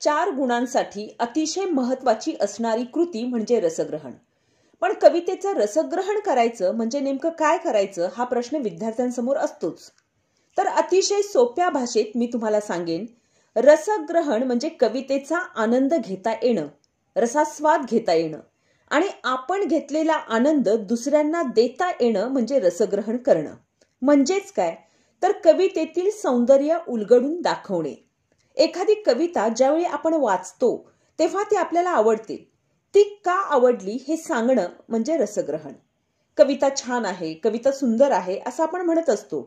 4 गुणांसाठी अतिशय महत्त्वाची असणारी कृती म्हणजे रसग्रहण। पण कवितेचं रसग्रहण करायचं म्हणजे नेमकं काय करायचं हा प्रश्न विद्यार्थ्यांसमोर असतोच। तर अतिशय सोप्या भाषेत मी तुम्हाला सांगेन, रसग्रहण म्हणजे कवितेचा आनंद घेता येणं, रसास्वाद घेता येणं आणि आपण घेतलेला आनंद दुसऱ्यांना देता येणं म्हणजे रसग्रहण करणं। म्हणजेच काय, तर कवितेतील सौंदर्य उलगडून दाखवणे। एखादी कविता ज्यावेळी आपण वाचतो तेव्हा ती आपल्याला आवडते, ती का आवडली हे सांगणं म्हणजे रसग्रहण। कविता छान आहे, कविता सुंदर आहे असं आपण म्हणत असतो,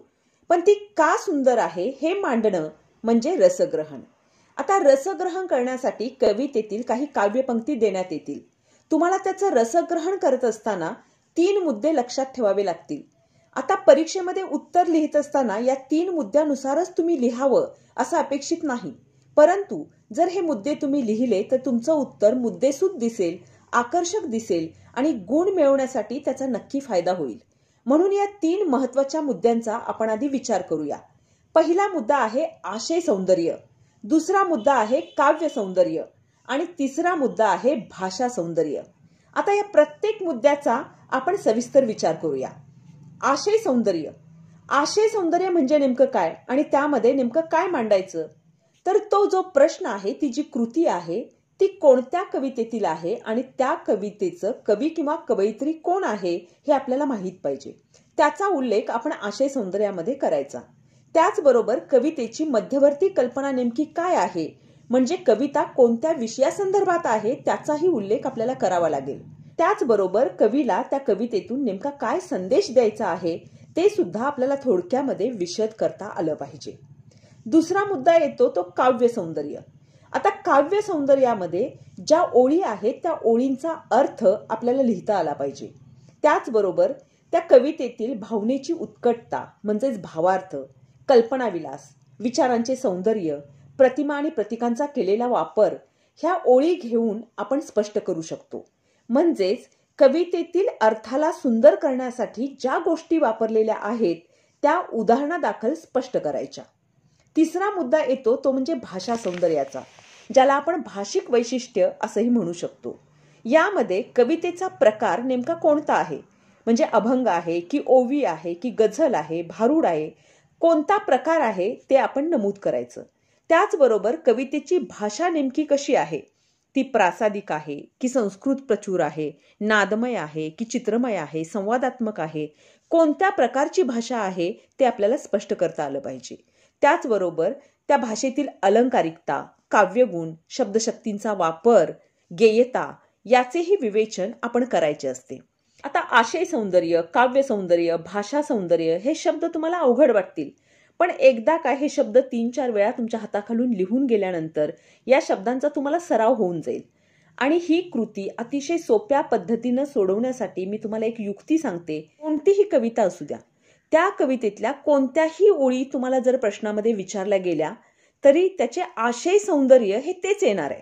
पण ती का सुंदर आहे हे मांडणं म्हणजे रसग्रहण। आता रसग्रहण करण्यासाठी कवितेतील काही काव्यपंक्ती देण्यात येतील। तुम्हाला त्याचं रसग्रहण करत असताना 3 मुद्दे लक्षात ठेवावे लागतील। आता परीक्षेमध्ये उत्तर लिहित असताना या 3 मुद्द्यानुसारच तुम्ही लिहावं असं अपेक्षित नाही, परंतु जर हे मुद्दे तुम्ही लिहिले तर तुमचं उत्तर मुद्देसूद दिसेल, आकर्षक दिसेल आणि गुण मिळवण्यासाठी त्याचा नक्की फायदा होईल। म्हणून या 3 महत्त्वाच्या मुद्द्यांचा आपण आधी विचार करूया। पहिला मुद्दा आहे आशय सौंदर्य, दुसरा मुद्दा आहे काव्य सौंदर्य आणि तिसरा मुद्दा आहे भाषा सौंदर्य। आता या प्रत्येक मुद्द्याचा आपण सविस्तर विचार करूया। आशय सौंदर्य, आशय सौंदर्य म्हणजे नेमकं काय आणि त्यामध्ये नेमकं काय मांडायचं, तर तो जो प्रश्न आहे, ती जी कृती आहे ती कोणत्या कवितेतील आहे आणि त्या कवितेचं कवी किंवा कवयित्री कोण आहे हे आपल्याला माहित पाहिजे। त्याचा उल्लेख आपण आशय सौंदर्यामध्ये करायचा। त्याचबरोबर कवितेची मध्यवर्ती कल्पना नेमकी काय आहे, म्हणजे कविता कोणत्या विषयासंदर्भात आहे त्याचाही उल्लेख आपल्याला करावा लागेल। त्याचबरोबर कवीला त्या कवितेतून नेमका काय संदेश द्यायचा आहे ते सुद्धा आपल्याला थोडक्यामध्ये विशद करता आलं पाहिजे। दुसरा मुद्दा येतो तो काव्य सौंदर्य। आता काव्य सौंदर्यामध्ये ज्या ओळी आहेत त्या ओळींचा अर्थ आपल्याला लिहिता आला पाहिजे। त्याचबरोबर त्या कवितेतील भावनेची उत्कटता म्हणजेच भावार्थ, कल्पनाविलास, विचारांचे सौंदर्य, प्रतिमा आणि प्रतीकांचा केलेला वापर ह्या ओळी घेऊन आपण स्पष्ट करू शकतो। म्हणजेच कवितेतील अर्थाला सुंदर करण्यासाठी ज्या गोष्टी वापरलेल्या आहेत त्या उदाहरणादाखल स्पष्ट करायच्या। तिसरा मुद्दा येतो तो म्हणजे भाषा सौंदर्याचा, ज्याला आपण भाषिक वैशिष्ट्य असंही म्हणू शकतो। यामध्ये कवितेचा प्रकार नेमका कोणता आहे, म्हणजे अभंग आहे की ओवी आहे की गझल आहे, भारुड आहे, कोणता प्रकार आहे ते आपण नमूद करायचं। त्याचबरोबर कवितेची भाषा नेमकी कशी आहे, ती प्रासादिक आहे की संस्कृत प्रचूर आहे, नादमय आहे की चित्रमय आहे, संवादात्मक आहे, कोणत्या प्रकारची भाषा आहे ते आपल्याला स्पष्ट करता आलं पाहिजे। त्याचबरोबर त्या भाषेतील अलंकारिकता, काव्यगुण, शब्दशक्तींचा वापर, गेयता याचेही विवेचन आपण करायचे असते। आता आशय सौंदर्य, काव्य सौंदर्य, भाषा सौंदर्य हे शब्द तुम्हाला अवघड वाटतील, पण एकदा काय हे शब्द 3-4 वेळा तुमच्या हाताखालून लिहून गेल्यानंतर या शब्दांचा तुम्हाला सराव होऊन जाईल। आणि ही कृती अतिशय सोप्या पद्धतीने सोडवण्यासाठी मी तुम्हाला एक युक्ती सांगते। कोणतीही कविता असू द्या, त्या कवितेतल्या कोणत्याही ओळी तुम्हाला जर प्रश्नामध्ये विचारल्या गेल्या तरी त्याचे आशय सौंदर्य हे तेच येणार आहे।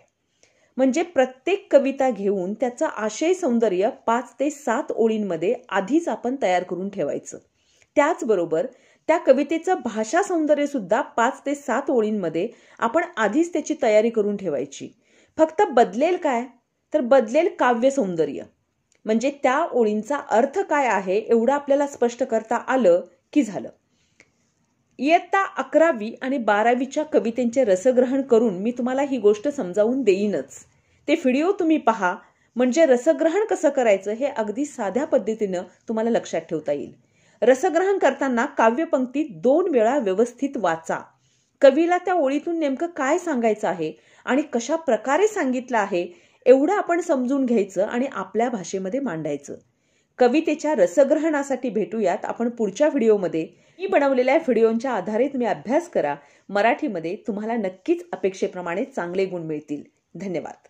म्हणजे प्रत्येक कविता घेऊन त्याचं आशय सौंदर्य 5 ते 7 ओळींमध्ये आधीच आपण तयार करून ठेवायचं। त्याचबरोबर त्या कवितेचं भाषा सौंदर्य सुद्धा 5 ते 7 ओळींमध्ये आपण आधीच त्याची तयारी करून ठेवायची। फक्त बदलेल काय, तर बदलेल काव्य सौंदर्य, म्हणजे त्या ओळींचा अर्थ काय आहे एवढं आपल्याला स्पष्ट करता आलं की झालं। इयत्ता 11वी आणि 12वीच्या कवितेंचे रसग्रहण करून मी तुम्हाला ही गोष्ट समजावून देईनच। ते व्हिडिओ तुम्ही पहा, म्हणजे रसग्रहण कसं करायचं हे अगदी साध्या पद्धतीनं तुम्हाला लक्षात ठेवता येईल। रसग्रहण करताना काव्यपंक्ती 2 वेळा व्यवस्थित वाचा। कवीला त्या ओळीतून नेमकं काय सांगायचं आहे आणि कशा प्रकारे सांगितलं आहे एवढं आपण समजून घ्यायचं आणि आपल्या भाषेमध्ये मांडायचं। कवितेच्या रसग्रहणासाठी भेटूयात आपण पुढच्या व्हिडिओमध्ये। मी बनवलेल्या व्हिडिओंच्या आधारे तुम्ही अभ्यास करा। मराठीमध्ये तुम्हाला नक्कीच अपेक्षेप्रमाणे चांगले गुण मिळतील। धन्यवाद।